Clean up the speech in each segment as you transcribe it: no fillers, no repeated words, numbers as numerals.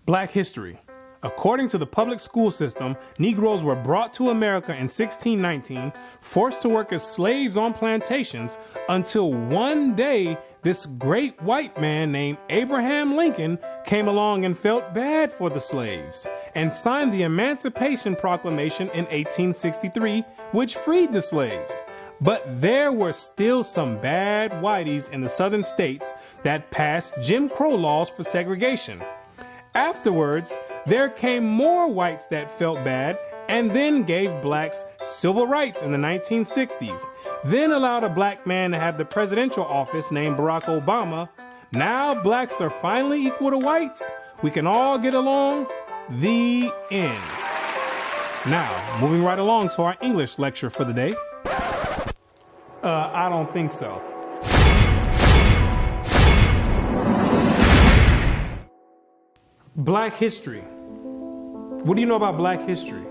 Black history. According to the public school system, Negroes were brought to America in 1619, forced to work as slaves on plantations, until one day this great white man named Abraham Lincoln came along and felt bad for the slaves and signed the Emancipation Proclamation in 1863, which freed the slaves. But there were still some bad whiteys in the southern states that passed Jim Crow laws for segregation. Afterwards, there came more whites that felt bad and then gave blacks civil rights in the 1960s, then allowed a black man to have the presidential office named Barack Obama. Now blacks are finally equal to whites. We can all get along. The end. Now, moving right along to our English lecture for the day. I don't think so. Black history. What do you know about black history?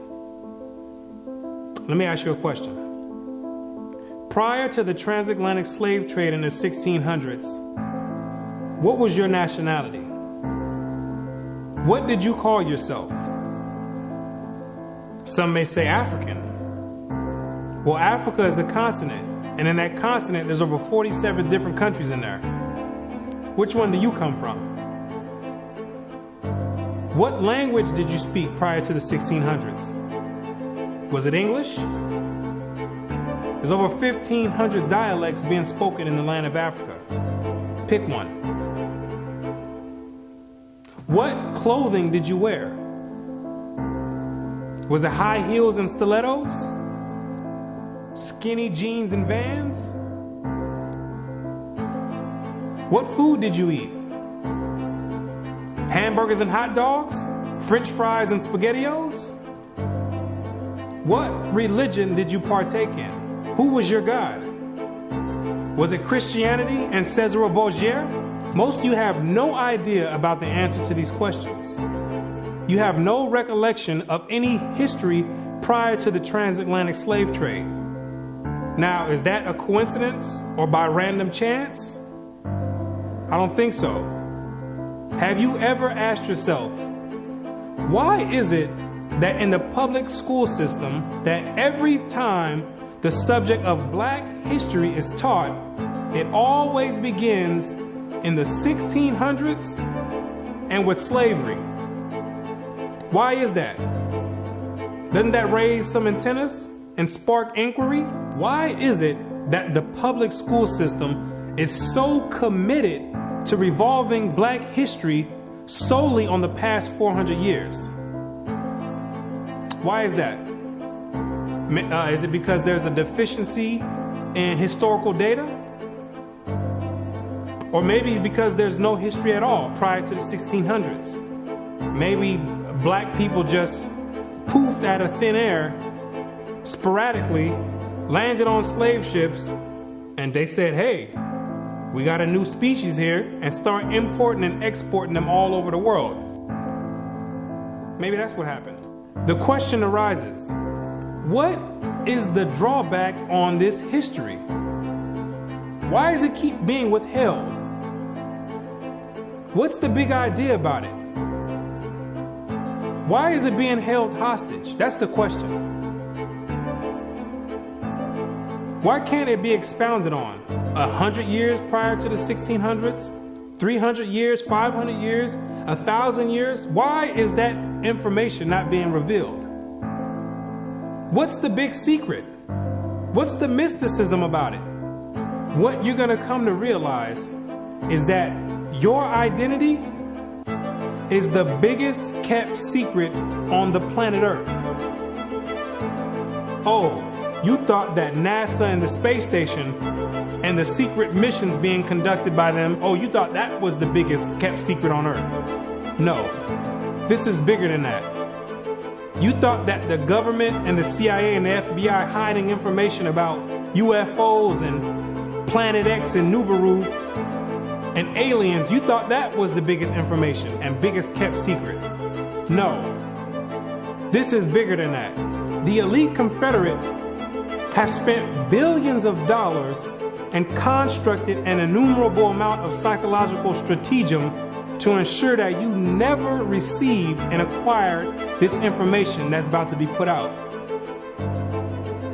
Let me ask you a question. Prior to the transatlantic slave trade in the 1600s, what was your nationality? What did you call yourself? Some may say African. Well, Africa is a continent, and in that continent, there's over 47 different countries in there. Which one do you come from? What language did you speak prior to the 1600s? Was it English? There's over 1,500 dialects being spoken in the land of Africa. Pick one. What clothing did you wear? Was it high heels and stilettos? Skinny jeans and Vans? What food did you eat? Hamburgers and hot dogs? French fries and SpaghettiOs? What religion did you partake in? Who was your God? Was it Christianity and Cesare Borgia? Most of you have no idea about the answer to these questions. You have no recollection of any history prior to the transatlantic slave trade. Now, is that a coincidence or by random chance? I don't think so. Have you ever asked yourself, why is it that in the public school system that every time the subject of black history is taught, it always begins in the 1600s and with slavery? Why is that? Doesn't that raise some antennas and spark inquiry? Why is it that the public school system is so committed to revolving black history solely on the past 400 years? Why is that? Is it because there's a deficiency in historical data? Or maybe because there's no history at all prior to the 1600s? Maybe black people just poofed out of thin air, sporadically, landed on slave ships, and they said, hey, we got a new species here, and start importing and exporting them all over the world. Maybe that's what happened. The question arises, what is the drawback on this history? Why does it keep being withheld? What's the big idea about it? Why is it being held hostage? That's the question. Why can't it be expounded on? 100 years prior to the 1600s? 300 years? 500 years? 1,000 years? Why is that information not being revealed? What's the big secret? What's the mysticism about it? What you're going to come to realize is that your identity is the biggest kept secret on the planet Earth. Oh, you thought that NASA and the space station and the secret missions being conducted by them, oh, you thought that was the biggest kept secret on Earth. No, this is bigger than that. You thought that the government and the CIA and the FBI hiding information about UFOs and Planet X and Nibiru and aliens, you thought that was the biggest information and biggest kept secret. No, this is bigger than that. The elite Confederate has spent billions of dollars and constructed an innumerable amount of psychological stratagem to ensure that you never received and acquired this information that's about to be put out.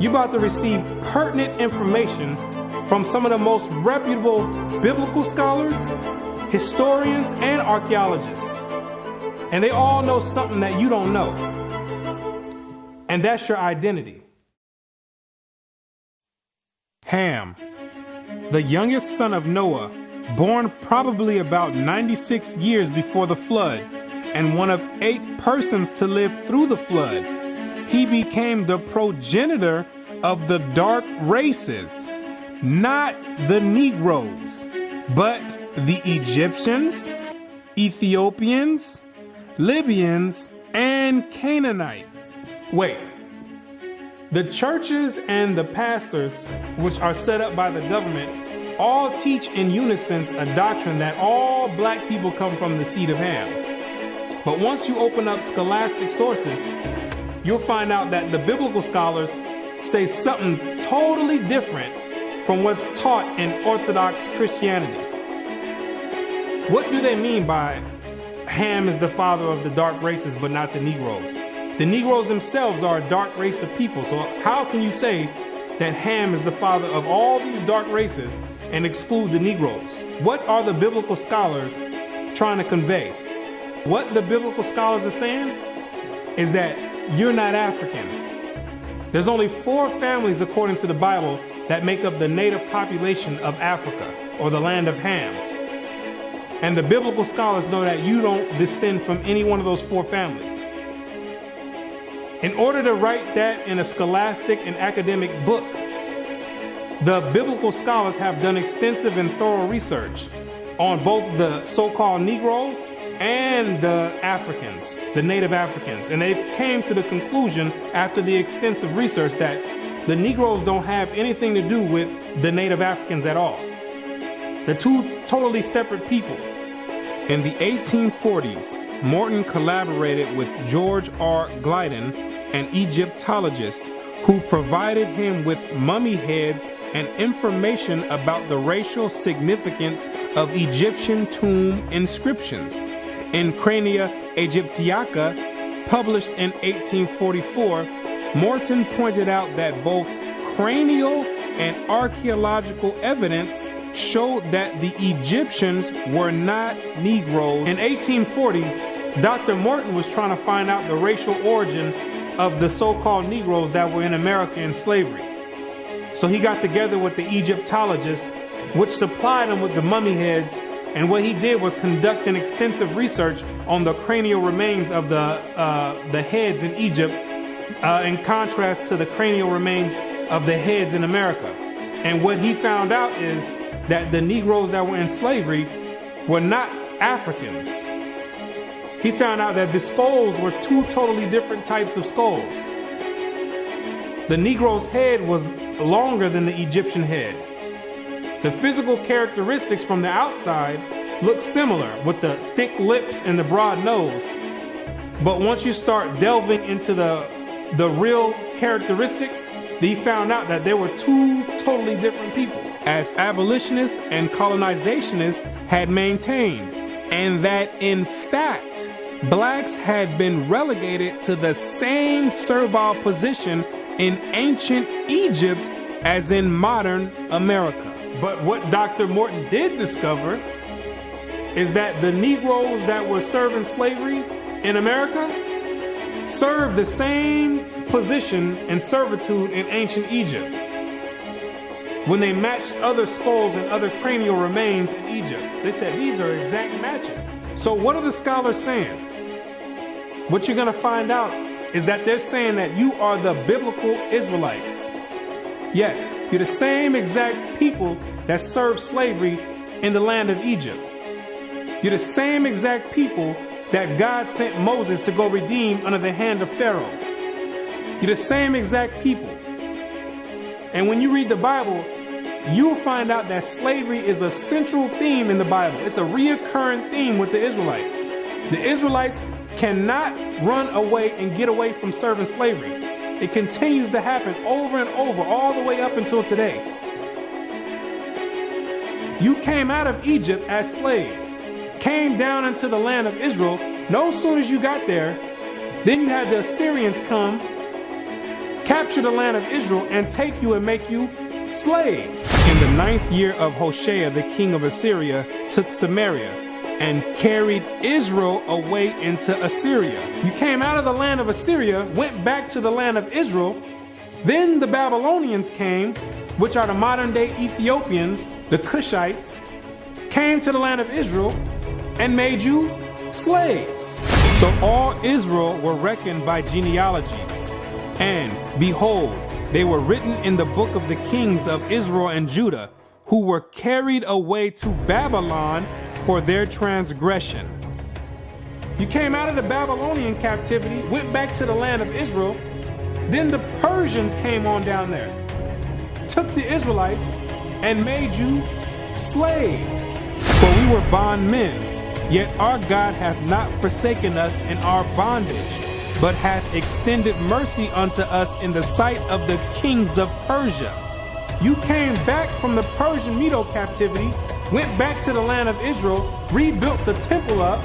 You're about to receive pertinent information from some of the most reputable biblical scholars, historians, and archaeologists. And they all know something that you don't know. And that's your identity. Ham, the youngest son of Noah, born probably about 96 years before the flood, and one of 8 persons to live through the flood. He became the progenitor of the dark races, not the Negroes, but the Egyptians, Ethiopians, Libyans, and Canaanites. Wait, the churches and the pastors, which are set up by the government, all teach in unison a doctrine that all black people come from the seed of Ham. But once you open up scholastic sources, you'll find out that the biblical scholars say something totally different from what's taught in Orthodox Christianity. What do they mean by Ham is the father of the dark races but not the Negroes? The Negroes themselves are a dark race of people, so how can you say that Ham is the father of all these dark races and exclude the Negroes? What are the biblical scholars trying to convey? What the biblical scholars are saying is that you're not African. There's only 4 families, according to the Bible, that make up the native population of Africa, or the land of Ham. And the biblical scholars know that you don't descend from any one of those 4 families. In order to write that in a scholastic and academic book, the biblical scholars have done extensive and thorough research on both the so-called Negroes and the Africans, the native Africans. And they came to the conclusion after the extensive research that the Negroes don't have anything to do with the native Africans at all. They're 2 totally separate people. In the 1840s, Morton collaborated with George R. Gliddon, an Egyptologist, who provided him with mummy heads and information about the racial significance of Egyptian tomb inscriptions. In Crania Aegyptiaca, published in 1844, Morton pointed out that both cranial and archaeological evidence showed that the Egyptians were not Negroes. In 1840, Dr. Morton was trying to find out the racial origin of the so-called Negroes that were in America in slavery. So he got together with the Egyptologists, which supplied him with the mummy heads, and what he did was conduct an extensive research on the cranial remains of the heads in Egypt, in contrast to the cranial remains of the heads in America. And what he found out is that the Negroes that were in slavery were not Africans. He found out that the skulls were 2 totally different types of skulls. The Negro's head was longer than the Egyptian head. The physical characteristics from the outside look similar, with the thick lips and the broad nose. But once you start delving into the real characteristics, he found out that there were 2 totally different people, as abolitionists and colonizationists had maintained, and that in fact, blacks had been relegated to the same servile position in ancient Egypt as in modern America. But what Dr. Morton did discover is that the Negroes that were serving slavery in America served the same position and servitude in ancient Egypt when they matched other skulls and other cranial remains in Egypt. They said these are exact matches. So what are the scholars saying? What you're going to find out is that they're saying that you are the biblical Israelites. Yes, you're the same exact people that served slavery in the land of Egypt. You're the same exact people that God sent Moses to go redeem under the hand of Pharaoh. You're the same exact people. And when you read the Bible, you'll find out that slavery is a central theme in the Bible. It's a reoccurring theme with the Israelites. The Israelites cannot run away and get away from serving slavery. It continues to happen over and over, all the way up until today. You came out of Egypt as slaves. came down into the land of Israel, no sooner as you got there, then you had the Assyrians come, capture the land of Israel, and take you and make you slaves. In the 9th year of Hoshea, the king of Assyria took Samaria and carried Israel away into Assyria. You came out of the land of Assyria, went back to the land of Israel. Then the Babylonians came, which are the modern day Ethiopians, the Cushites, came to the land of Israel and made you slaves. So all Israel were reckoned by genealogies. And behold, they were written in the book of the kings of Israel and Judah, who were carried away to Babylon for their transgression. You came out of the Babylonian captivity, went back to the land of Israel. Then the Persians came on down there, took the Israelites and made you slaves. For we were bondmen, yet our God hath not forsaken us in our bondage, but hath extended mercy unto us in the sight of the kings of Persia. You came back from the Persian Medo captivity, went back to the land of Israel, rebuilt the temple up.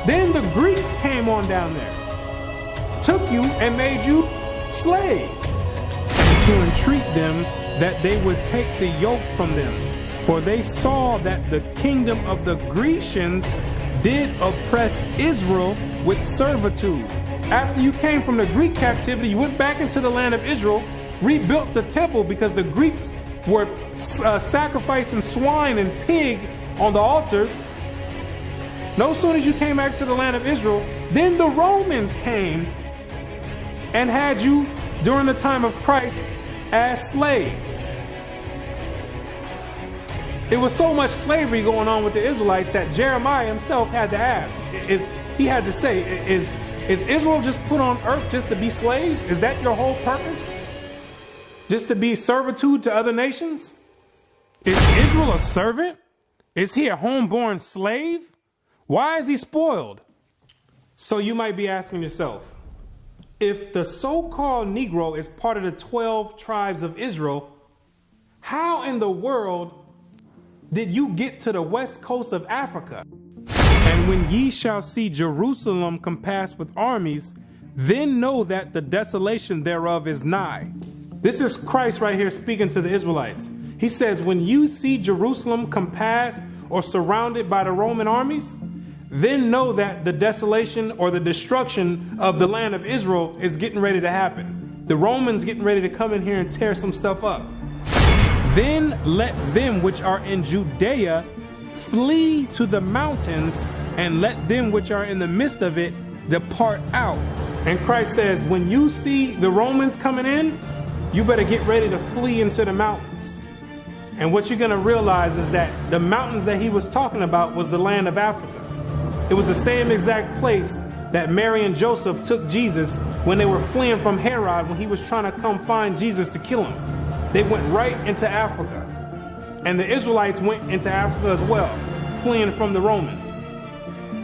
Then the Greeks came on down there, took you and made you slaves, and to entreat them that they would take the yoke from them. For they saw that the kingdom of the Grecians did oppress Israel with servitude. After you came from the Greek captivity, you went back into the land of Israel, rebuilt the temple because the Greeks were sacrificing swine and pig on the altars. No sooner as you came back to the land of Israel, then the Romans came and had you during the time of Christ as slaves. It was so much slavery going on with the Israelites that Jeremiah himself had to ask, is Israel just put on earth just to be slaves? Is that your whole purpose? Just to be servitude to other nations? Is Israel a servant? Is he a homeborn slave? Why is he spoiled? So you might be asking yourself, if the so-called Negro is part of the 12 tribes of Israel, how in the world did you get to the west coast of Africa? And when ye shall see Jerusalem compassed with armies, then know that the desolation thereof is nigh. This is Christ right here speaking to the Israelites. He says, when you see Jerusalem compassed or surrounded by the Roman armies, then know that the desolation or the destruction of the land of Israel is getting ready to happen. The Romans getting ready to come in here and tear some stuff up. Then let them which are in Judea flee to the mountains, and let them which are in the midst of it depart out. And Christ says, when you see the Romans coming in, you better get ready to flee into the mountains. And what you're going to realize is that the mountains that he was talking about was the land of Africa. It was the same exact place that Mary and Joseph took Jesus when they were fleeing from Herod when he was trying to come find Jesus to kill him. They went right into Africa. And the Israelites went into Africa as well, fleeing from the Romans.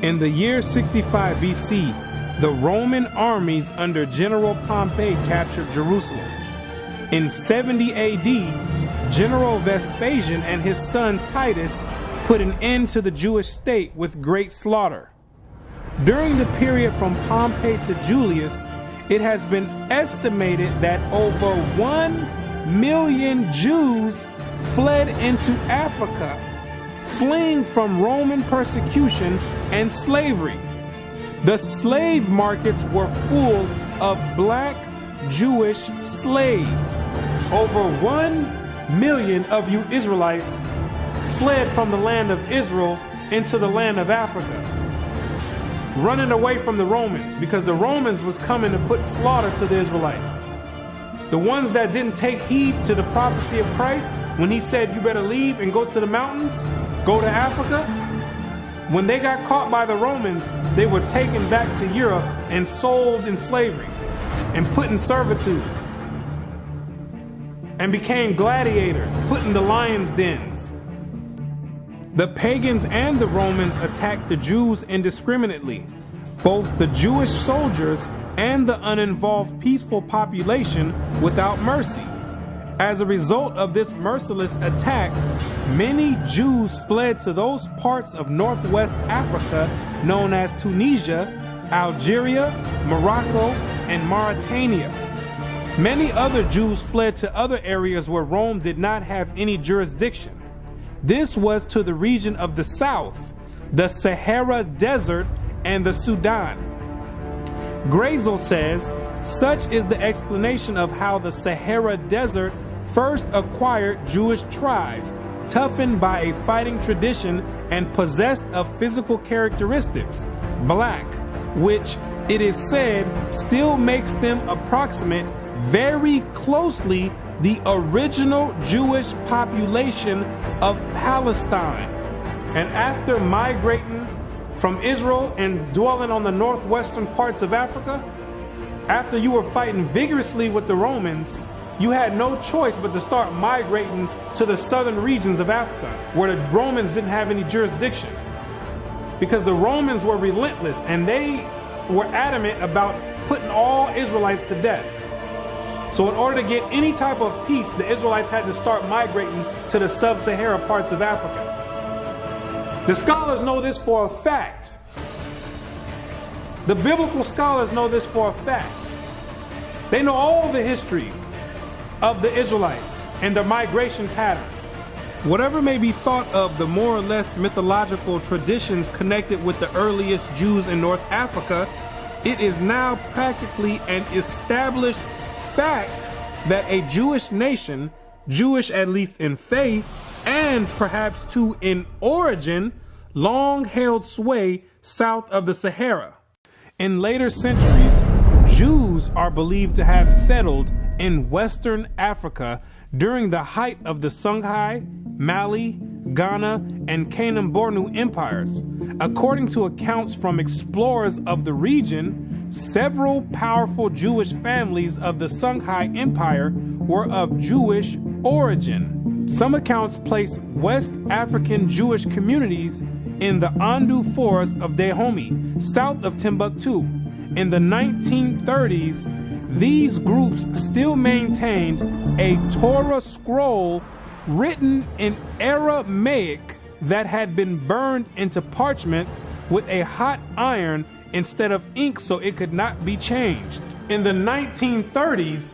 In the year 65 BC, the Roman armies under General Pompey captured Jerusalem. In 70 AD, General Vespasian and his son Titus put an end to the Jewish state with great slaughter. During the period from Pompey to Julius, it has been estimated that over 1 million Jews fled into Africa, fleeing from Roman persecution and slavery. The slave markets were full of black Jewish slaves. Over 1 million of you Israelites fled from the land of Israel into the land of Africa, running away from the Romans because the Romans was coming to put slaughter to the Israelites. The ones that didn't take heed to the prophecy of Christ when he said you better leave and go to the mountains, go to Africa, when they got caught by the Romans, they were taken back to Europe and sold in slavery and put in servitude and became gladiators, put in the lions' dens. The pagans and the Romans attacked the Jews indiscriminately, both the Jewish soldiers and the uninvolved peaceful population without mercy. As a result of this merciless attack, Many Jews fled to those parts of northwest Africa known as Tunisia, Algeria, Morocco, and Mauritania. Many other Jews fled to other areas where Rome did not have any jurisdiction. This was to the region of the south, the Sahara Desert, and the Sudan. Grazel says, such is the explanation of how the Sahara Desert first acquired Jewish tribes, toughened by a fighting tradition and possessed of physical characteristics, black, which it is said still makes them approximate very closely the original Jewish population of Palestine. And after migrating from Israel and dwelling on the northwestern parts of Africa, after you were fighting vigorously with the Romans, you had no choice but to start migrating to the southern regions of Africa, where the Romans didn't have any jurisdiction. Because the Romans were relentless and they were adamant about putting all Israelites to death. So in order to get any type of peace, the Israelites had to start migrating to the sub-Sahara parts of Africa. The scholars know this for a fact. The biblical scholars know this for a fact. They know all the history of the Israelites and their migration patterns. Whatever may be thought of the more or less mythological traditions connected with the earliest Jews in North Africa, it is now practically an established fact that a Jewish nation, Jewish at least in faith, and perhaps too in origin, long held sway south of the Sahara. In later centuries, Jews are believed to have settled in Western Africa during the height of the Songhai, Mali, Ghana, and Kanem-Bornu empires. According to accounts from explorers of the region, several powerful Jewish families of the Songhai Empire were of Jewish origin. Some accounts place West African Jewish communities in the Andu Forest of Dahomey, south of Timbuktu. In the 1930s, these groups still maintained a Torah scroll written in Aramaic that had been burned into parchment with a hot iron instead of ink so it could not be changed. In the 1930s,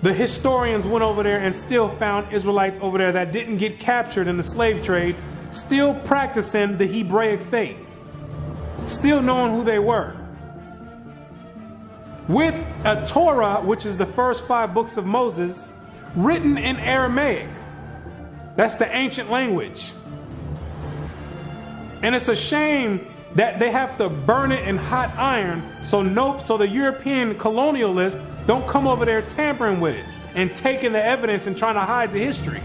the historians went over there and still found Israelites over there that didn't get captured in the slave trade, still practicing the Hebraic faith, still knowing who they were. With a Torah, which is the first 5 books of Moses, written in Aramaic. That's the ancient language. And it's a shame that they have to burn it in hot iron so the European colonialists don't come over there tampering with it and taking the evidence and trying to hide the history.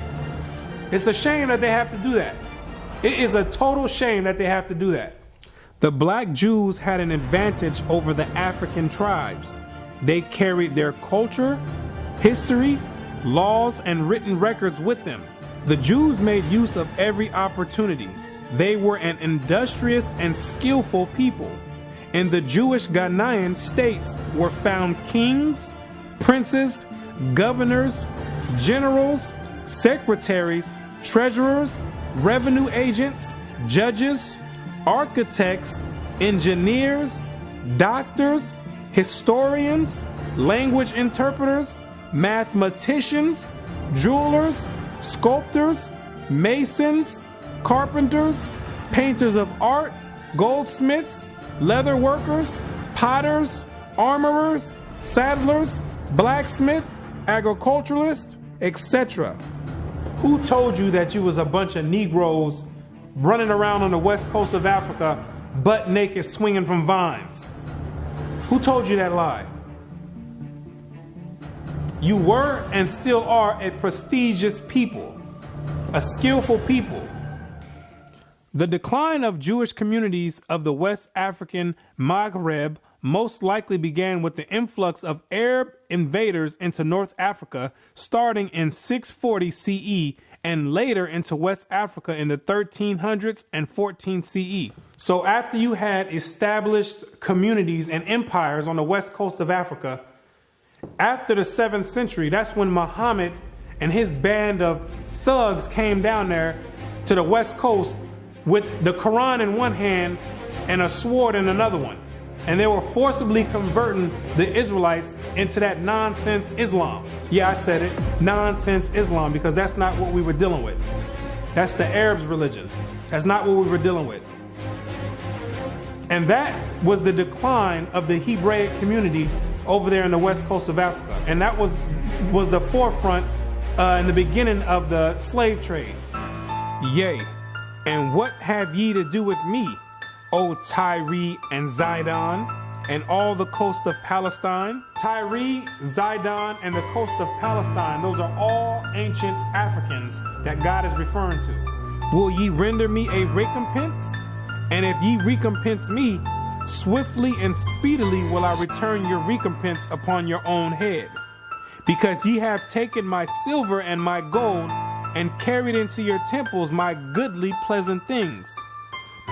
It's a shame that they have to do that. It is a total shame that they have to do that. The black Jews had an advantage over the African tribes. They carried their culture, history, laws, and written records with them. The Jews made use of every opportunity. They were an industrious and skillful people. In the Jewish Ghanaian states were found kings, princes, governors, generals, secretaries, treasurers, revenue agents, judges, architects, engineers, doctors, historians, language interpreters, mathematicians, jewelers, sculptors, masons, carpenters, painters of art, goldsmiths, leather workers, potters, armorers, saddlers, blacksmiths, agriculturalists, etc. Who told you that you was a bunch of Negroes running around on the west coast of Africa, butt naked, swinging from vines? Who told you that lie? You were and still are a prestigious people, a skillful people. The decline of Jewish communities of the West African Maghreb most likely began with the influx of Arab invaders into North Africa starting in 640 CE and later into West Africa in the 1300s and 14 CE. So after you had established communities and empires on the west coast of Africa, after the 7th century, that's when Muhammad and his band of thugs came down there to the West Coast with the Quran in one hand and a sword in another one. And they were forcibly converting the Israelites into that nonsense Islam. Yeah, I said it, nonsense Islam, because that's not what we were dealing with. That's the Arabs' religion. That's not what we were dealing with. And that was the decline of the Hebraic community over there in the west coast of Africa. And that was the forefront in the beginning of the slave trade. Yea, and what have ye to do with me, O Tyre and Zidon, and all the coast of Palestine? Tyre, Zidon, and the coast of Palestine, those are all ancient Africans that God is referring to. Will ye render me a recompense? And if ye recompense me, swiftly and speedily will I return your recompense upon your own head. Because ye have taken my silver and my gold, and carried into your temples my goodly pleasant things.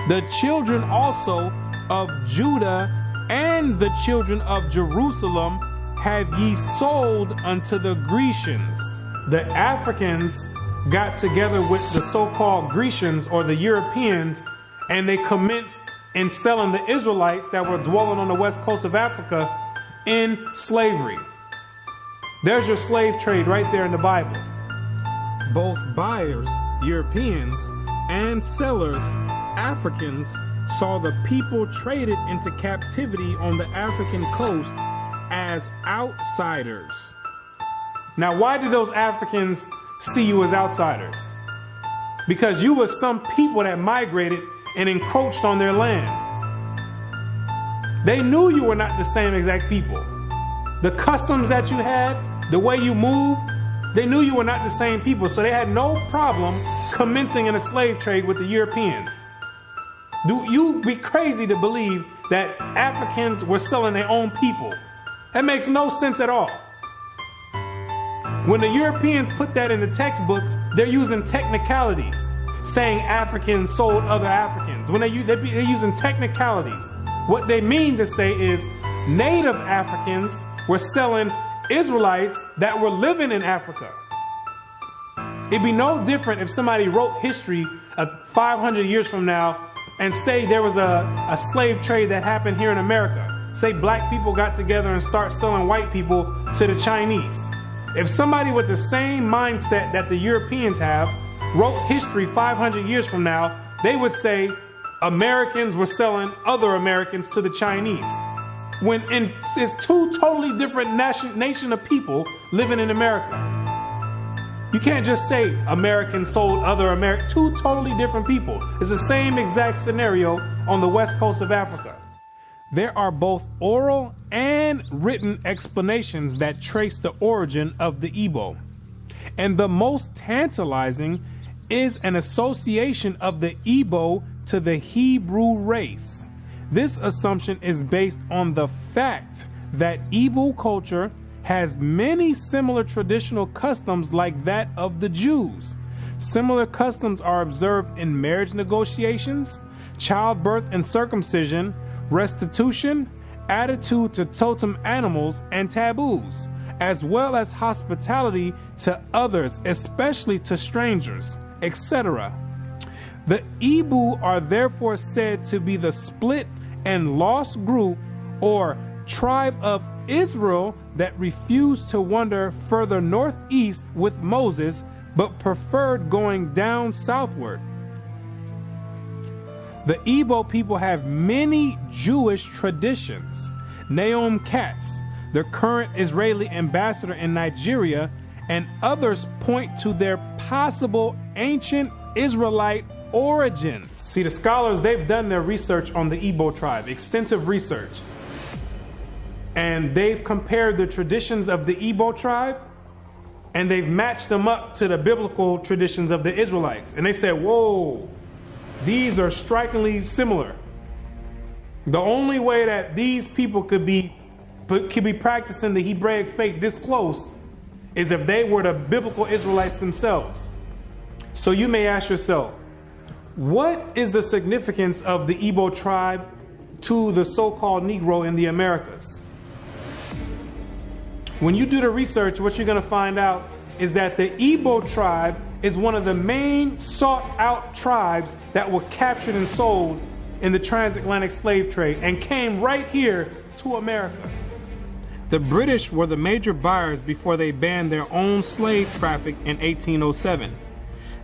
The children also of Judah and the children of Jerusalem have ye sold unto the Grecians. The Africans got together with the so-called Grecians or the Europeans, and they commenced in selling the Israelites that were dwelling on the west coast of Africa in slavery. There's your slave trade right there in the Bible. Both buyers, Europeans, and sellers, Africans, saw the people traded into captivity on the African coast as outsiders. Now, why did those Africans see you as outsiders? Because you were some people that migrated and encroached on their land. They knew you were not the same exact people. The customs that you had, the way you moved, they knew you were not the same people, so they had no problem commencing in a slave trade with the Europeans. Do you be crazy to believe that Africans were selling their own people? That makes no sense at all. When the Europeans put that in the textbooks, they're using technicalities, saying Africans sold other Africans. When they're using technicalities, what they mean to say is native Africans were selling Israelites that were living in Africa. It'd be no different if somebody wrote history of 500 years from now and say there was a slave trade that happened here in America. Say black people got together and start selling white people to the Chinese. If somebody with the same mindset that the Europeans have wrote history 500 years from now, they would say Americans were selling other Americans to the Chinese. When it's two totally different nation of people living in America. You can't just say Americans sold other Americans. Two totally different people. It's the same exact scenario on the west coast of Africa. There are both oral and written explanations that trace the origin of the Igbo. And the most tantalizing is an association of the Igbo to the Hebrew race. This assumption is based on the fact that Igbo culture has many similar traditional customs like that of the Jews. Similar customs are observed in marriage negotiations, childbirth and circumcision, restitution, attitude to totem animals and taboos, as well as hospitality to others, especially to strangers, etc. The Igbo are therefore said to be the split and lost group or tribe of Israel that refused to wander further northeast with Moses, but preferred going down southward. The Igbo people have many Jewish traditions. Naomi Katz, the current Israeli ambassador in Nigeria, and others point to their possible ancient Israelite origins. See, the scholars, they've done their research on the Igbo tribe, extensive research. And they've compared the traditions of the Igbo tribe, and they've matched them up to the biblical traditions of the Israelites. And they said, whoa, these are strikingly similar. The only way that these people could be practicing the Hebraic faith this close is if they were the biblical Israelites themselves. So you may ask yourself, what is the significance of the Igbo tribe to the so-called Negro in the Americas? When you do the research, what you're going to find out is that the Igbo tribe is one of the main sought-out tribes that were captured and sold in the transatlantic slave trade and came right here to America. The British were the major buyers before they banned their own slave traffic in 1807.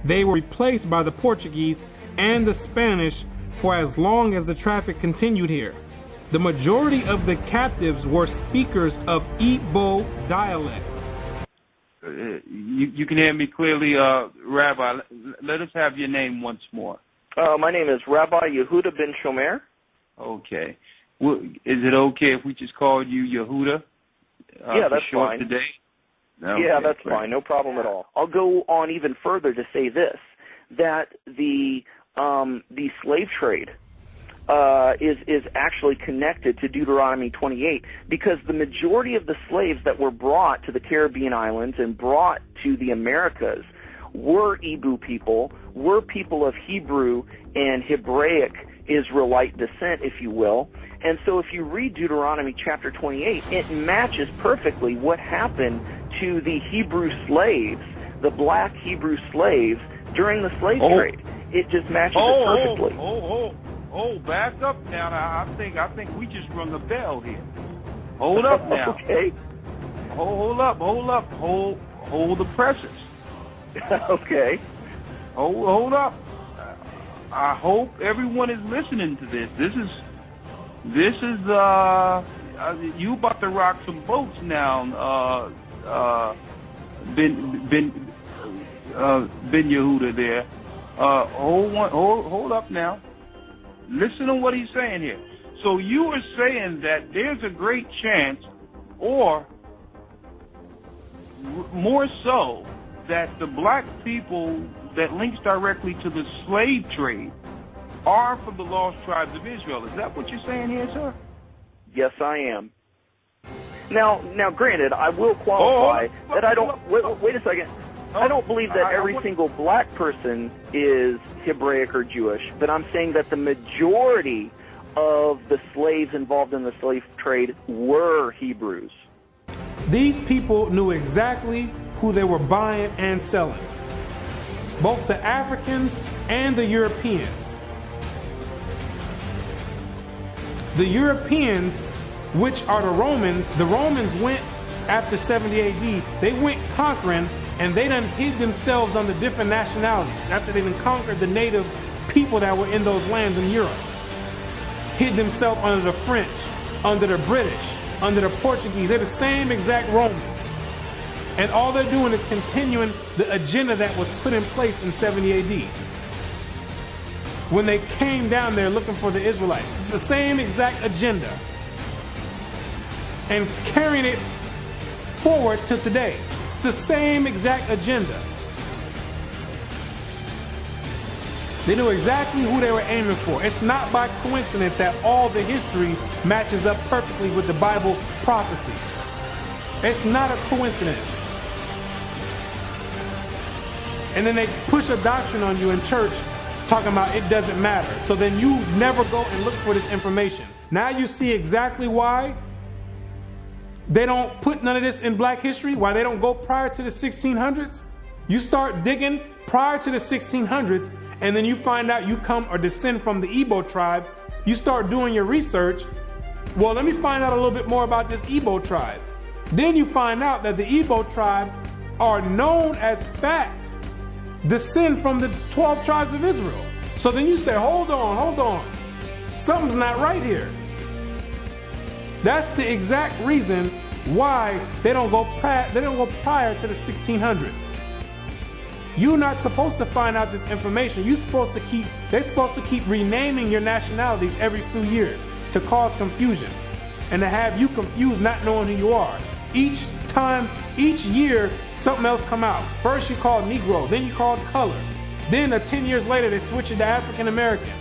They were replaced by the Portuguese and the Spanish for as long as the traffic continued here. The majority of the captives were speakers of Igbo dialects. You can hear me clearly, Rabbi. Let us have your name once more. My name is Rabbi Yehuda Ben Shomer. Okay. Well, is it okay if we just call you Yehuda? Yeah, that's fine. Today? Okay, yeah, that's great. fine. No problem at all. I'll go on even further to say this, that the slave trade is actually connected to Deuteronomy 28, because the majority of the slaves that were brought to the Caribbean islands and brought to the Americas were Igbo people, were people of Hebrew and Hebraic Israelite descent, if you will. And so if you read Deuteronomy chapter 28, it matches perfectly what happened to the Hebrew slaves, the black Hebrew slaves, during the slave trade. It just matches it perfectly. Back up now. I think we just rung a bell here. Hold up now. Okay. Hold up. Hold the presses. Okay. Hold up. I hope everyone is listening to this. This is you about to rock some boats now, Ben Yehuda there. Hold up now. Listen to what he's saying here. So you are saying that there's a great chance, or more so, that the black people that links directly to the slave trade are from the lost tribes of Israel. Is that what you're saying here, sir? Yes, I am. Now, granted, I will qualify that I don't. Wait a second. I don't believe that every single black person is Hebraic or Jewish, but I'm saying that the majority of the slaves involved in the slave trade were Hebrews. These people knew exactly who they were buying and selling, both the Africans and the Europeans. The Europeans, which are the Romans went after 70 AD, they went conquering, and they done hid themselves under different nationalities after they done conquered the native people that were in those lands in Europe. Hid themselves under the French, under the British, under the Portuguese. They're the same exact Romans. And all they're doing is continuing the agenda that was put in place in 70 AD. When they came down there looking for the Israelites. It's the same exact agenda. And carrying it forward to today. It's the same exact agenda. They knew exactly who they were aiming for. It's not by coincidence that all the history matches up perfectly with the Bible prophecies. It's not a coincidence. And then they push a doctrine on you in church talking about it doesn't matter. So then you never go and look for this information. Now you see exactly why they don't put none of this in black history, why they don't go prior to the 1600s. You start digging prior to the 1600s, and then you find out you come or descend from the Igbo tribe. You start doing your research. Well, let me find out a little bit more about this Igbo tribe. Then you find out that the Igbo tribe are known as fact descend from the 12 tribes of Israel. So then you say, hold on. Something's not right here. That's the exact reason why they don't go prior to the 1600s. You're not supposed to find out this information. They're supposed to keep renaming your nationalities every few years to cause confusion and to have you confused not knowing who you are. Each year, something else come out. First you called Negro, then you called color. Then 10 years later, they switch it to African American.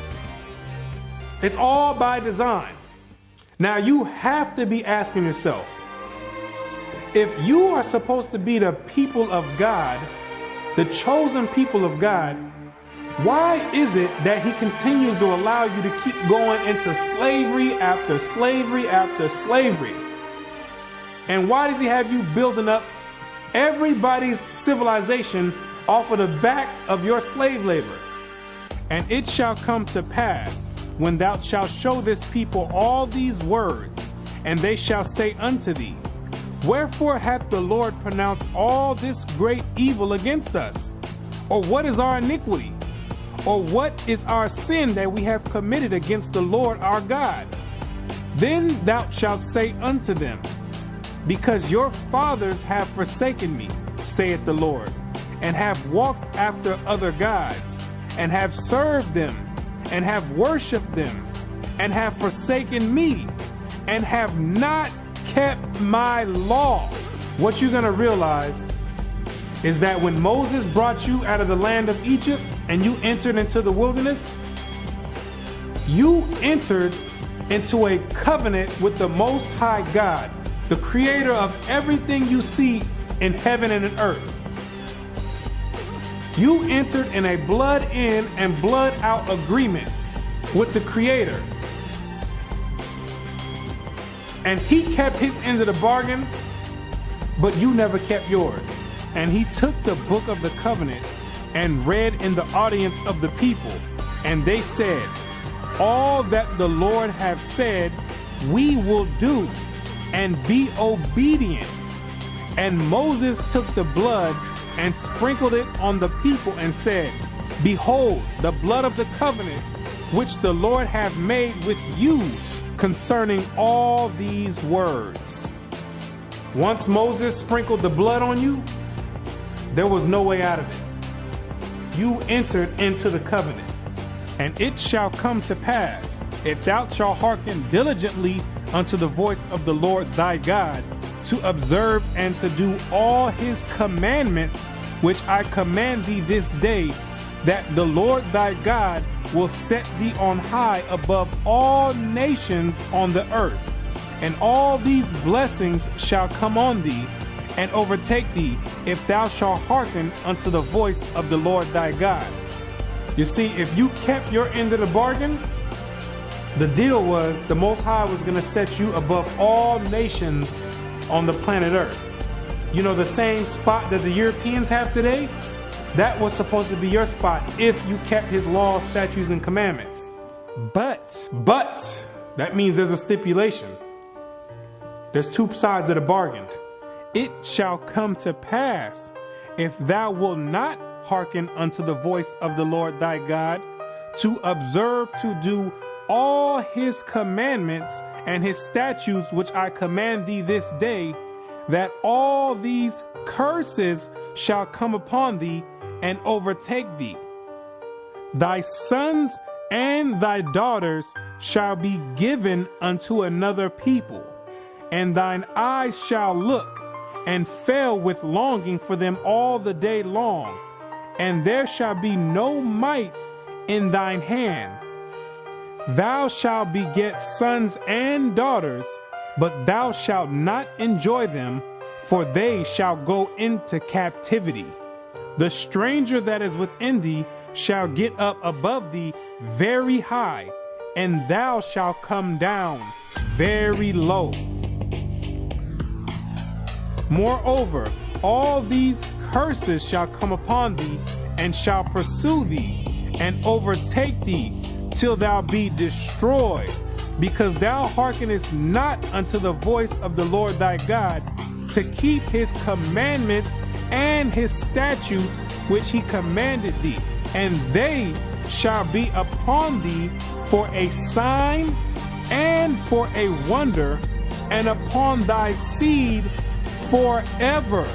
It's all by design. Now you have to be asking yourself, if you are supposed to be the people of God, the chosen people of God, why is it that he continues to allow you to keep going into slavery after slavery after slavery? And why does he have you building up everybody's civilization off of the back of your slave labor. And it shall come to pass, when thou shalt show this people all these words, and they shall say unto thee, wherefore hath the Lord pronounced all this great evil against us? Or what is our iniquity? Or what is our sin that we have committed against the Lord our God? Then thou shalt say unto them, because your fathers have forsaken me, saith the Lord, and have walked after other gods, and have served them, and have worshipped them, and have forsaken me, and have not kept my law. What you're going to realize is that when Moses brought you out of the land of Egypt and you entered into the wilderness, you entered into a covenant with the Most High God, the creator of everything you see in heaven and in earth. You entered in a blood in and blood out agreement with the creator. And he kept his end of the bargain, but you never kept yours. And he took the book of the covenant and read in the audience of the people. And they said, all that the Lord hath said, we will do, and be obedient. And Moses took the blood and sprinkled it on the people and said, behold, the blood of the covenant, which the Lord hath made with you concerning all these words. Once Moses sprinkled the blood on you, there was no way out of it. You entered into the covenant. And it shall come to pass, if thou shalt hearken diligently unto the voice of the Lord thy God, to observe and to do all his commandments, which I command thee this day, that the Lord thy God will set thee on high above all nations on the earth. And all these blessings shall come on thee and overtake thee, if thou shalt hearken unto the voice of the Lord thy God. You see, if you kept your end of the bargain, the deal was the Most High was going to set you above all nations on the planet Earth. You know, the same spot that the Europeans have today, that was supposed to be your spot if you kept his laws, statutes, and commandments. But, that means there's a stipulation. There's two sides of the bargain. It shall come to pass, if thou wilt not hearken unto the voice of the Lord thy God, to observe to do all his commandments and his statutes which I command thee this day, that all these curses shall come upon thee and overtake thee. Thy sons and thy daughters shall be given unto another people, and thine eyes shall look and fail with longing for them all the day long, and there shall be no might in thine hand. Thou shalt beget sons and daughters, but thou shalt not enjoy them, for they shall go into captivity. The stranger that is within thee shall get up above thee very high, and thou shalt come down very low. Moreover, all these curses shall come upon thee, and shall pursue thee, and overtake thee, till thou be destroyed, because thou hearkenest not unto the voice of the Lord thy God, to keep his commandments and his statutes which he commanded thee. And they shall be upon thee for a sign and for a wonder, and upon thy seed forever,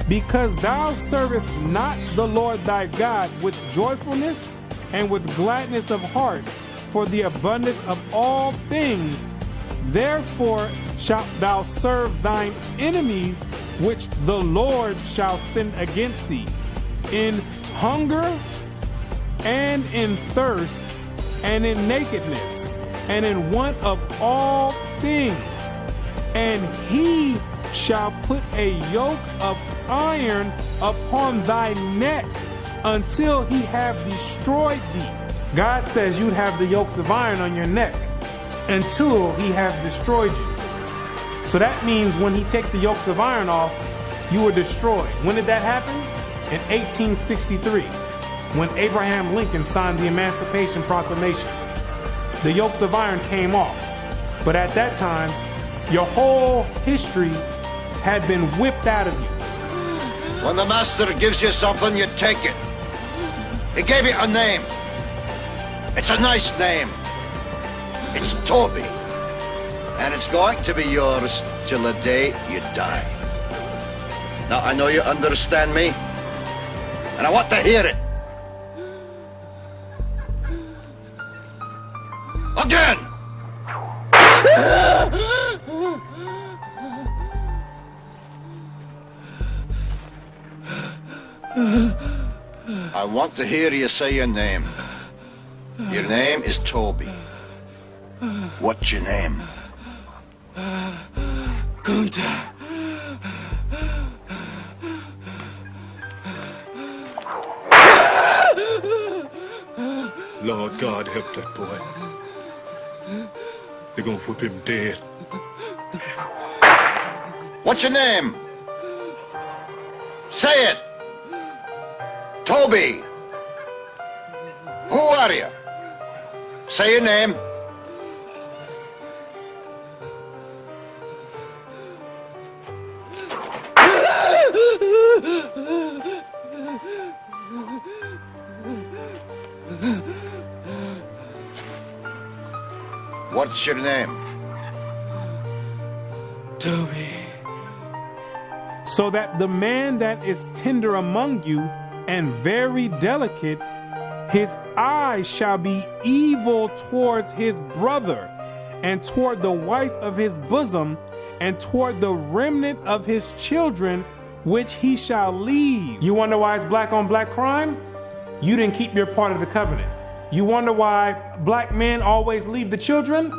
because thou servest not the Lord thy God with joyfulness and with gladness of heart for the abundance of all things. Therefore shalt thou serve thine enemies, which the Lord shall send against thee, in hunger and in thirst and in nakedness and in want of all things. And he shall put a yoke of iron upon thy neck until he have destroyed thee. God says you'd have the yokes of iron on your neck until he has destroyed you. So that means when he take the yokes of iron off, you were destroyed. When did that happen? in 1863 when Abraham Lincoln signed the Emancipation Proclamation. The yokes of iron came off, but at that time, your whole history had been whipped out of you. When the master gives you something, you take it. He gave it a name. It's a nice name. It's Toby. And it's going to be yours till the day you die. Now, I know you understand me, and I want to hear it. Again! I want to hear you say your name. Your name is Toby. What's your name? Gunther. Lord God, help that boy. They're gonna whip him dead. What's your name? Say it. Toby. Who are you? Say your name. What's your name? Toby. So that the man that is tender among you and very delicate, his eyes shall be evil towards his brother, and toward the wife of his bosom, and toward the remnant of his children, which he shall leave. You wonder why it's black on black crime? You didn't keep your part of the covenant. You wonder why black men always leave the children?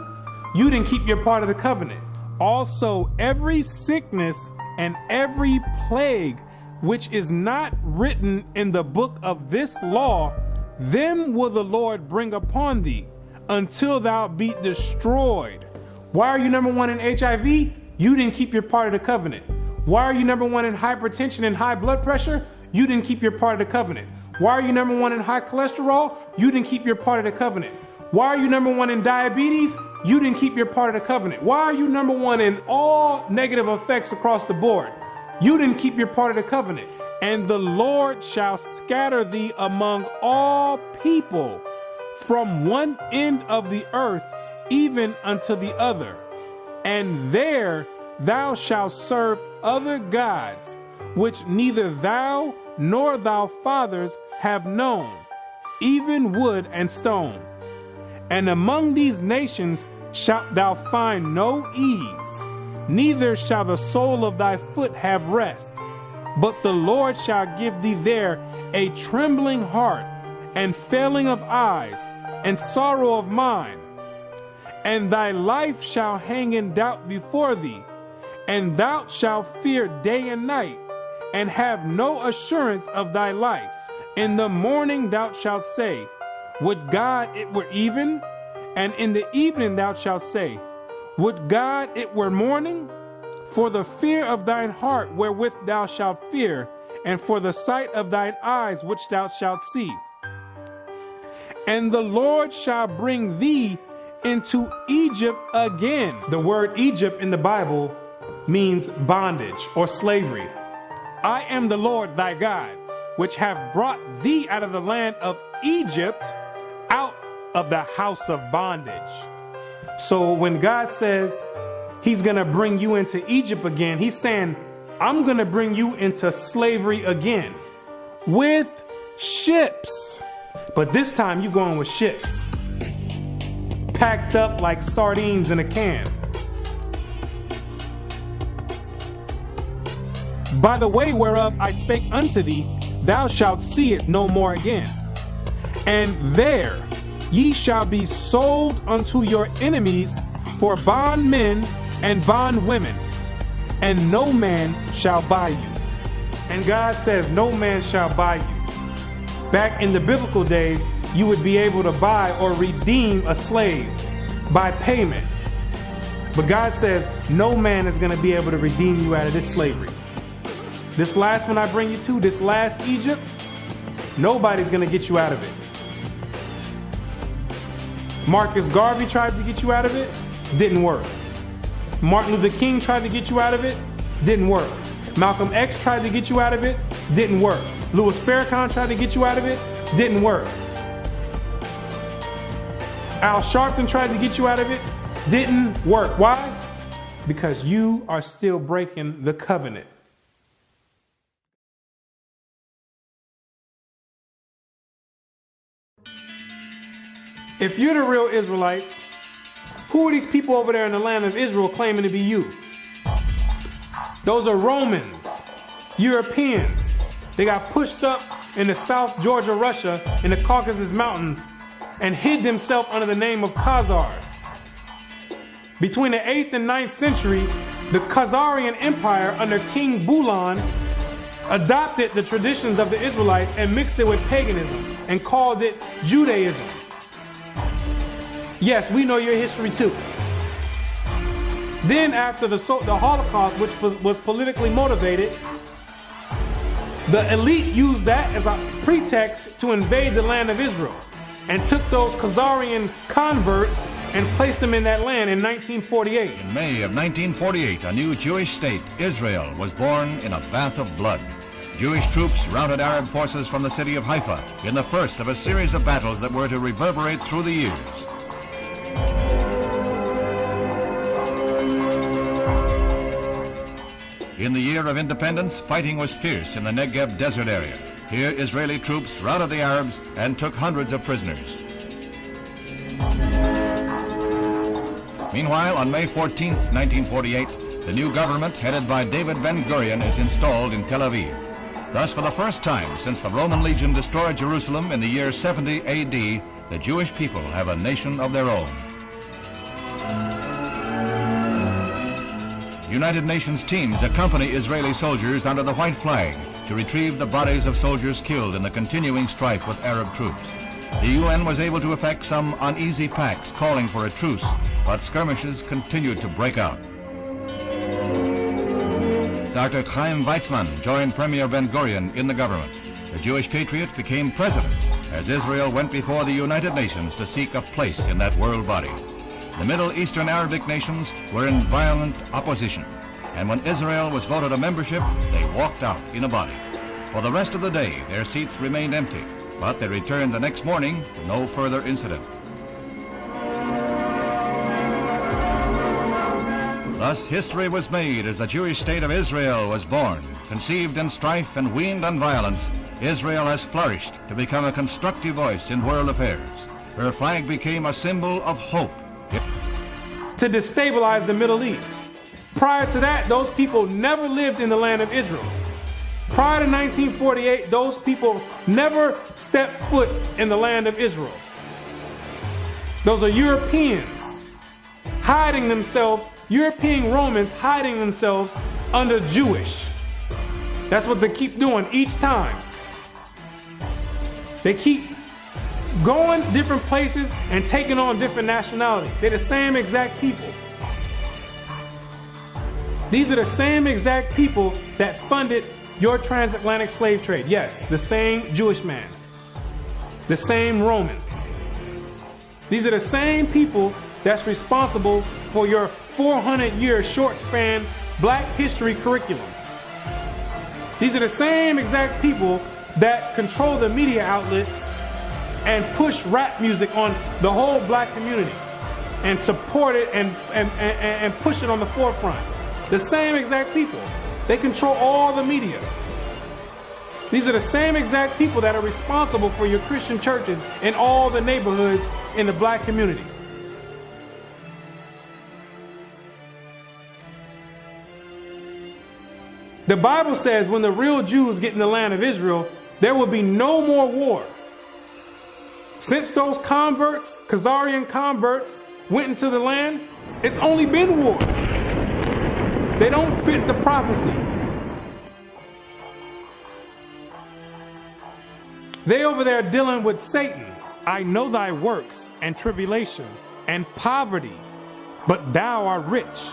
You didn't keep your part of the covenant. Also, every sickness and every plague which is not written in the book of this law, them will the Lord bring upon thee until thou be destroyed. Why are you number one in HIV? You didn't keep your part of the covenant. Why are you number one in hypertension and high blood pressure? You didn't keep your part of the covenant. Why are you number one in high cholesterol? You didn't keep your part of the covenant. Why are you number one in diabetes? You didn't keep your part of the covenant. Why are you number one in all negative effects across the board? You didn't keep your part of the covenant. And the Lord shall scatter thee among all people from one end of the earth even unto the other. And there thou shalt serve other gods, which neither thou nor thy fathers have known, even wood and stone. And among these nations shalt thou find no ease, neither shall the sole of thy foot have rest. But the Lord shall give thee there a trembling heart, and failing of eyes, and sorrow of mind. And thy life shall hang in doubt before thee, and thou shalt fear day and night, and have no assurance of thy life. In the morning thou shalt say, would God it were even? And in the evening thou shalt say, would God it were morning? For the fear of thine heart wherewith thou shalt fear, and for the sight of thine eyes which thou shalt see. And the Lord shall bring thee into Egypt again. The word Egypt in the Bible means bondage or slavery. I am the Lord thy God, which have brought thee out of the land of Egypt, out of the house of bondage. So when God says he's going to bring you into Egypt again, he's saying, I'm going to bring you into slavery again with ships. But this time you're going with ships, packed up like sardines in a can. By the way whereof I spake unto thee, thou shalt see it no more again. And there ye shall be sold unto your enemies for bondmen and bondwomen, and no man shall buy you. And God says no man shall buy you. Back in the biblical days, you would be able to buy or redeem a slave by payment. But God says no man is going to be able to redeem you out of this slavery. This last one I bring you to, this last Egypt, nobody's going to get you out of it. Marcus Garvey tried to get you out of it, didn't work. Martin Luther King tried to get you out of it, didn't work. Malcolm X tried to get you out of it, didn't work. Louis Farrakhan tried to get you out of it, didn't work. Al Sharpton tried to get you out of it, didn't work. Why? Because you are still breaking the covenant. If you're the real Israelites, who are these people over there in the land of Israel claiming to be you? Those are Romans, Europeans. They got pushed up in the South Georgia, Russia, in the Caucasus Mountains, and hid themselves under the name of Khazars. Between the 8th and 9th century, the Khazarian Empire under King Bulan adopted the traditions of the Israelites and mixed it with paganism and called it Judaism. Yes, we know your history too. Then after the Holocaust, which was politically motivated, the elite used that as a pretext to invade the land of Israel and took those Khazarian converts and placed them in that land in 1948. In May of 1948, a new Jewish state, Israel, was born in a bath of blood. Jewish troops routed Arab forces from the city of Haifa in the first of a series of battles that were to reverberate through the years. In the year of independence, fighting was fierce in the Negev desert area. Here, Israeli troops routed the Arabs and took hundreds of prisoners. Meanwhile, on May 14, 1948, the new government headed by David Ben-Gurion is installed in Tel Aviv. Thus, for the first time since the Roman legion destroyed Jerusalem in the year 70 AD, the Jewish people have a nation of their own. United Nations teams accompany Israeli soldiers under the white flag to retrieve the bodies of soldiers killed in the continuing strife with Arab troops. The UN was able to effect some uneasy pacts calling for a truce, but skirmishes continued to break out. Dr. Chaim Weizmann joined Premier Ben-Gurion in the government. The Jewish patriot became president as Israel went before the United Nations to seek a place in that world body. The Middle Eastern Arabic nations were in violent opposition, and when Israel was voted a membership, they walked out in a body. For the rest of the day, their seats remained empty, but they returned the next morning to no further incident. Thus, history was made as the Jewish state of Israel was born. Conceived in strife and weaned on violence, Israel has flourished to become a constructive voice in world affairs. Her flag became a symbol of hope. To destabilize the Middle East. Prior to that, those people never lived in the land of Israel. Prior to 1948, those people never stepped foot in the land of Israel. Those are Europeans hiding themselves, European Romans hiding themselves under Jewish. That's what they keep doing each time. They keep going different places and taking on different nationalities. They're the same exact people. These are the same exact people that funded your transatlantic slave trade. Yes, the same Jewish man. The same Romans. These are the same people that's responsible for your 400-year short span Black history curriculum. These are the same exact people that control the media outlets and push rap music on the whole Black community and support it and push it on the forefront. The same exact people. They control all the media. These are the same exact people that are responsible for your Christian churches in all the neighborhoods in the Black community. The Bible says when the real Jews get in the land of Israel, there will be no more war. Since those converts, Khazarian converts, went into the land, it's only been war. They don't fit the prophecies. They over there dealing with Satan. I know thy works and tribulation and poverty, but thou art rich.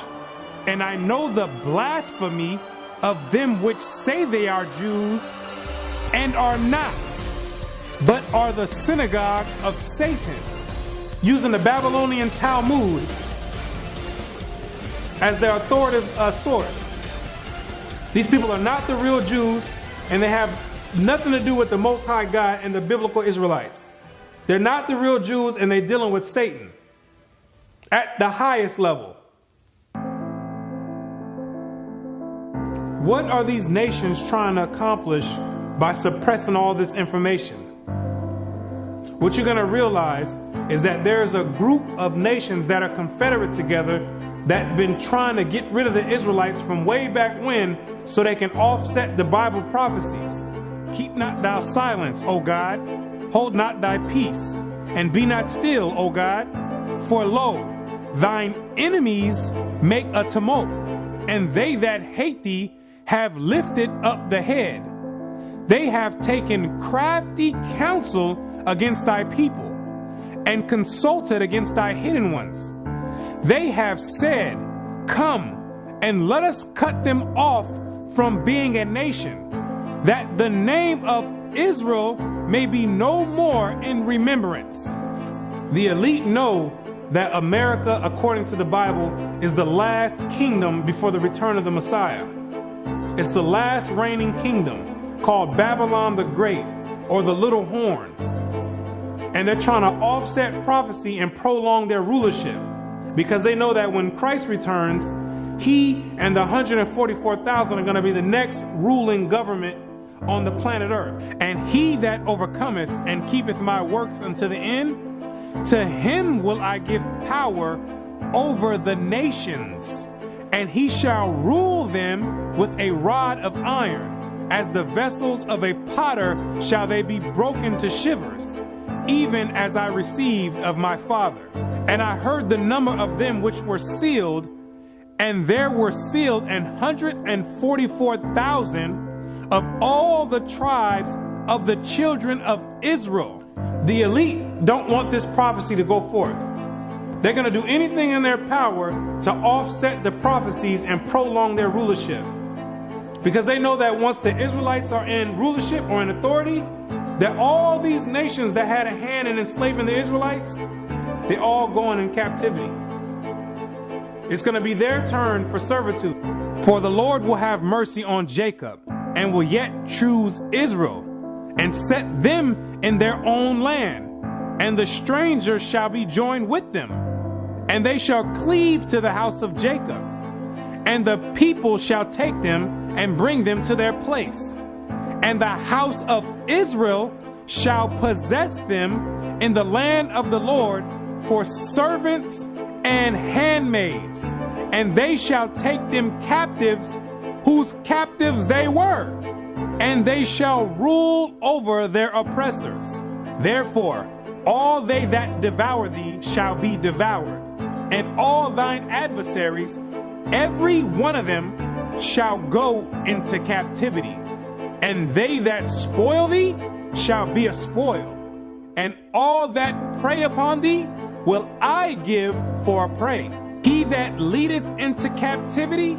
And I know the blasphemy of them which say they are Jews and are not, but are the synagogue of Satan, using the Babylonian Talmud as their authoritative source. These people are not the real Jews, and they have nothing to do with the Most High God and the biblical Israelites. They're not the real Jews, and they're dealing with Satan at the highest level. What are these nations trying to accomplish by suppressing all this information? What you're going to realize is that there's a group of nations that are confederate together that have been trying to get rid of the Israelites from way back when so they can offset the Bible prophecies. Keep not thou silence, O God. Hold not thy peace, and be not still, O God. For lo, thine enemies make a tumult, and they that hate thee have lifted up the head. They have taken crafty counsel against thy people, and consulted against thy hidden ones. They have said, come, and let us cut them off from being a nation, that the name of Israel may be no more in remembrance. The elite know that America, according to the Bible, is the last kingdom before the return of the Messiah. It's the last reigning kingdom, called Babylon the Great, or the Little Horn. And they're trying to offset prophecy and prolong their rulership, because they know that when Christ returns, he and the 144,000 are going to be the next ruling government on the planet Earth. And he that overcometh and keepeth my works unto the end, to him will I give power over the nations, and he shall rule them with a rod of iron. As the vessels of a potter shall they be broken to shivers, even as I received of my Father. And I heard the number of them which were sealed, and there were sealed 144,000 of all the tribes of the children of Israel. The elite don't want this prophecy to go forth. They're going to do anything in their power to offset the prophecies and prolong their rulership, because they know that once the Israelites are in rulership or in authority, that all these nations that had a hand in enslaving the Israelites, they're all going in captivity. It's going to be their turn for servitude. For the Lord will have mercy on Jacob, and will yet choose Israel, and set them in their own land. And the strangers shall be joined with them, and they shall cleave to the house of Jacob. And the people shall take them and bring them to their place. And the house of Israel shall possess them in the land of the Lord for servants and handmaids. And they shall take them captives, whose captives they were, and they shall rule over their oppressors. Therefore, all they that devour thee shall be devoured, and all thine adversaries, every one of them, shall go into captivity. And they that spoil thee shall be a spoil, and all that prey upon thee will I give for a prey. He that leadeth into captivity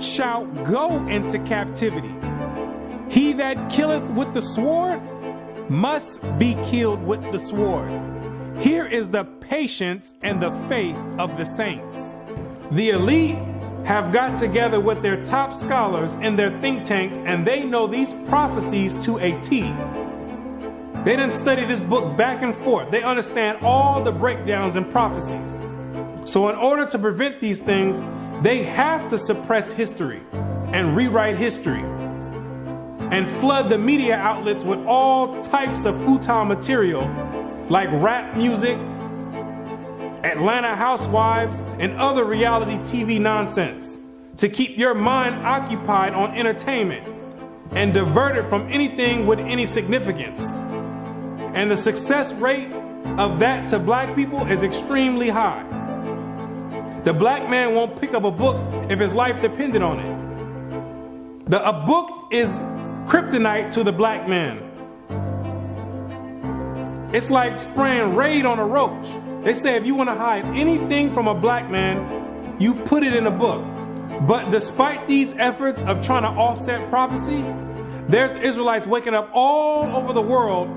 shall go into captivity. He that killeth with the sword must be killed with the sword. Here is the patience and the faith of the saints. The elite have got together with their top scholars in their think tanks, and they know these prophecies to a T. They didn't study this book back and forth. They understand all the breakdowns and prophecies. So in order to prevent these things, they have to suppress history and rewrite history and flood the media outlets with all types of futile material like rap music, Atlanta Housewives, and other reality TV nonsense to keep your mind occupied on entertainment and diverted from anything with any significance. And the success rate of that to black people is extremely high. The black man won't pick up a book if his life depended on it. A book is kryptonite to the black man. It's like spraying Raid on a roach. They say if you want to hide anything from a black man, you put it in a book. But despite these efforts of trying to offset prophecy, there's Israelites waking up all over the world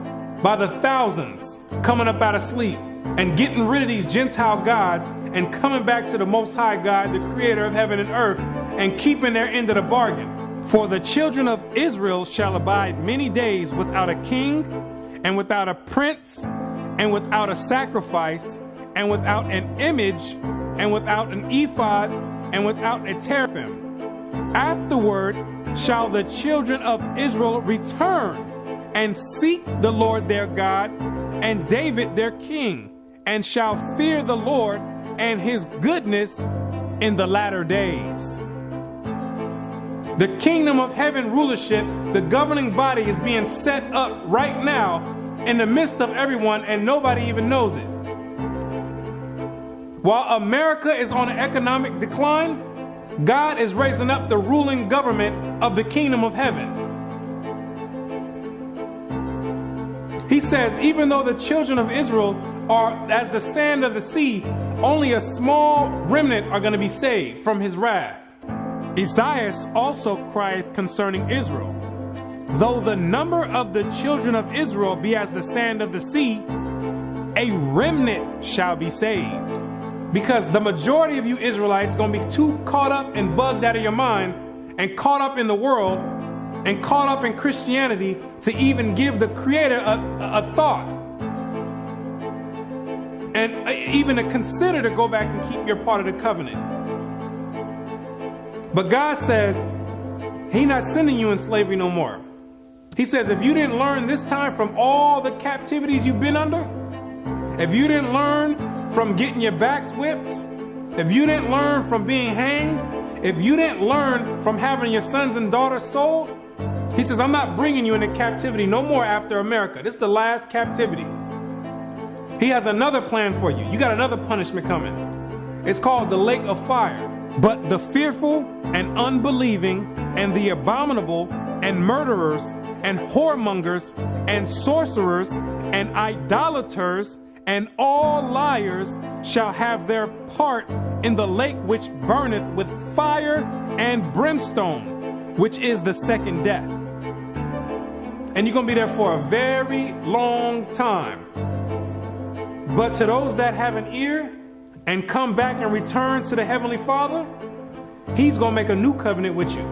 by the thousands, coming up out of sleep and getting rid of these Gentile gods and coming back to the Most High God, the creator of heaven and earth, and keeping their end of the bargain. For the children of Israel shall abide many days without a king, and without a prince, and without a sacrifice, and without an image, and without an ephod, and without a teraphim. Afterward shall the children of Israel return and seek the Lord their God and David their king, and shall fear the Lord and his goodness in the latter days. The kingdom of heaven rulership, the governing body, is being set up right now in the midst of everyone, and nobody even knows it. While America is on an economic decline, God is raising up the ruling government of the kingdom of heaven. He says, even though the children of Israel are as the sand of the sea, only a small remnant are going to be saved from his wrath. Isaiah also crieth concerning Israel, though the number of the children of Israel be as the sand of the sea, a remnant shall be saved. Because the majority of you Israelites are going to be too caught up and bugged out of your mind and caught up in the world and caught up in Christianity to even give the Creator a thought. And even to consider to go back and keep your part of the covenant. But God says, He's not sending you in slavery no more. He says, if you didn't learn this time from all the captivities you've been under, if you didn't learn from getting your backs whipped, if you didn't learn from being hanged, if you didn't learn from having your sons and daughters sold, He says, I'm not bringing you into captivity no more after America. This is the last captivity. He has another plan for you. You got another punishment coming. It's called the lake of fire. But the fearful and unbelieving and the abominable and murderers and whoremongers and sorcerers and idolaters and all liars shall have their part in the lake which burneth with fire and brimstone, which is the second death. And you're going to be there for a very long time. But to those that have an ear and come back and return to the Heavenly Father, He's going to make a new covenant with you.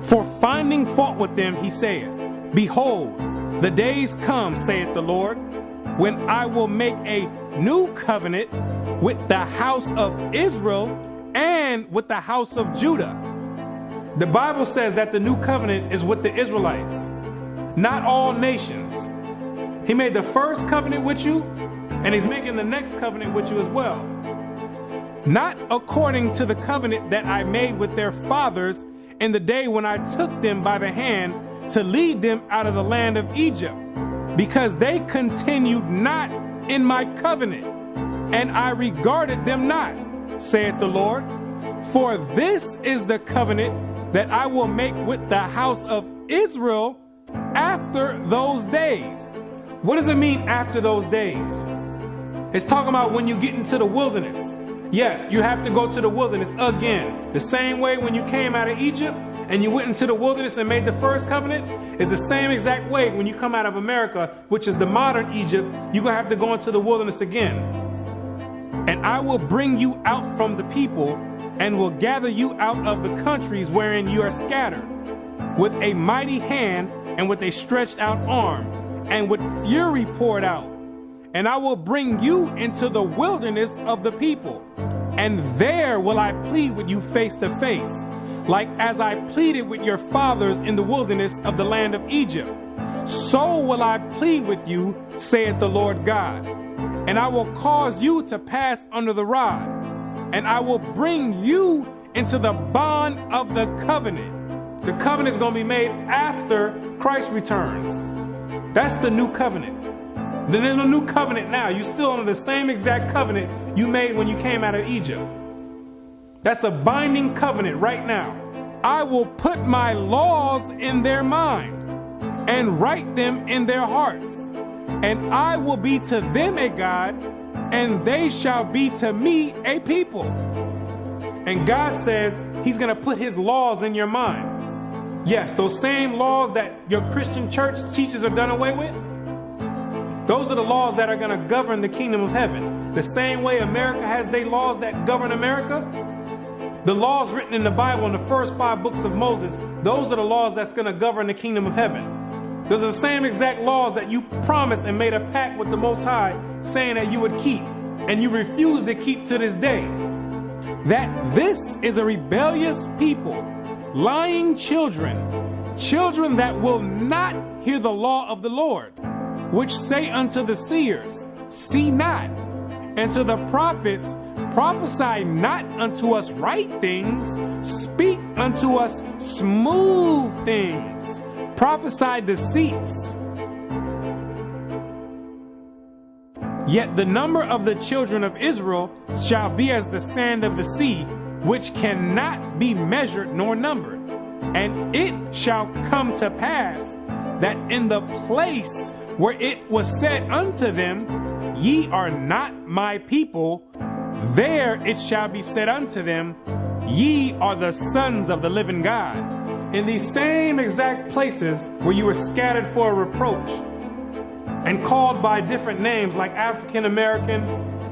For finding fault with them, He saith, behold, the days come, saith the Lord, when I will make a new covenant with the house of Israel and with the house of Judah. The Bible says that the new covenant is with the Israelites, not all nations. He made the first covenant with you, and He's making the next covenant with you as well. Not according to the covenant that I made with their fathers in the day when I took them by the hand to lead them out of the land of Egypt, because they continued not in my covenant, and I regarded them not, saith the Lord. For this is the covenant that I will make with the house of Israel after those days. What does it mean after those days? It's talking about when you get into the wilderness. Yes, you have to go to the wilderness again. The same way when you came out of Egypt and you went into the wilderness and made the first covenant is the same exact way when you come out of America, which is the modern Egypt, you're going to have to go into the wilderness again. And I will bring you out from the people and will gather you out of the countries wherein you are scattered, with a mighty hand and with a stretched out arm and with fury poured out. And I will bring you into the wilderness of the people, and there will I plead with you face to face, like as I pleaded with your fathers in the wilderness of the land of Egypt. So will I plead with you, saith the Lord God. And I will cause you to pass under the rod, and I will bring you into the bond of the covenant. The covenant is going to be made after Christ returns. That's the new covenant. Then in the new covenant now, you're still under the same exact covenant you made when you came out of Egypt. That's a binding covenant right now. I will put my laws in their mind and write them in their hearts. And I will be to them a God, and they shall be to me a people. And God says he's going to put his laws in your mind. Yes, those same laws that your Christian church teaches are done away with. Those are the laws that are going to govern the kingdom of heaven. The same way America has their laws that govern America. The laws written in the Bible in the first 5 books of Moses, those are the laws that's going to govern the kingdom of heaven. Those are the same exact laws that you promised and made a pact with the Most High saying that you would keep, and you refuse to keep to this day. That this is a rebellious people, lying children, children that will not hear the law of the Lord, which say unto the seers, see not, and to the prophets, prophesy not unto us right things, speak unto us smooth things, prophesy deceits. Yet the number of the children of Israel shall be as the sand of the sea, which cannot be measured nor numbered. And it shall come to pass that in the place where it was said unto them, ye are not my people, there it shall be said unto them, ye are the sons of the living God. In these same exact places where you were scattered for a reproach and called by different names like African American,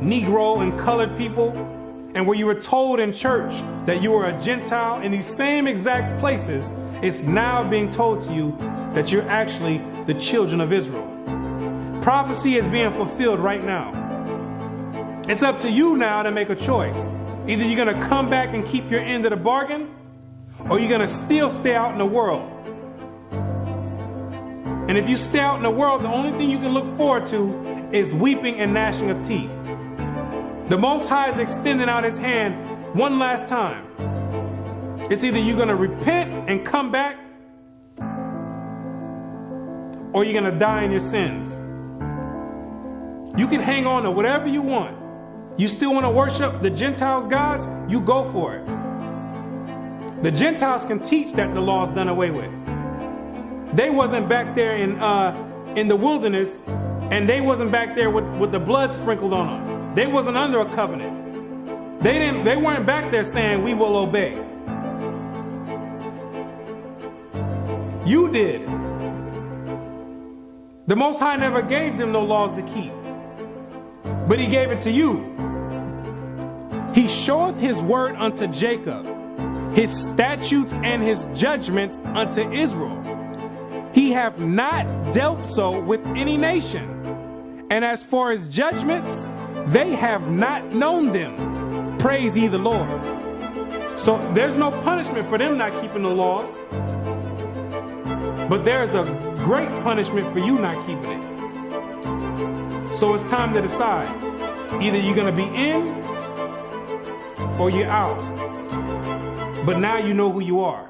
Negro, and colored people, and where you were told in church that you were a Gentile, in these same exact places, it's now being told to you that you're actually the children of Israel. Prophecy is being fulfilled right now. It's up to you now to make a choice. Either you're going to come back and keep your end of the bargain, or you're going to still stay out in the world. And if you stay out in the world, the only thing you can look forward to is weeping and gnashing of teeth. The Most High is extending out his hand one last time. It's either you're going to repent and come back, or you're going to die in your sins. You can hang on to whatever you want. You still want to worship the Gentiles' gods? You go for it. The Gentiles can teach that the law's done away with. They wasn't back there in the wilderness, and they wasn't back there with the blood sprinkled on them. They wasn't under a covenant. They weren't back there saying, we will obey. You did. The Most High never gave them no laws to keep, but he gave it to you. He showeth his word unto Jacob, his statutes and his judgments unto Israel. He hath not dealt so with any nation. And as for his judgments, they have not known them. Praise ye the Lord. So there's no punishment for them not keeping the laws. But there's a great punishment for you not keeping it. So it's time to decide. Either you're going to be in or you're out. But now you know who you are.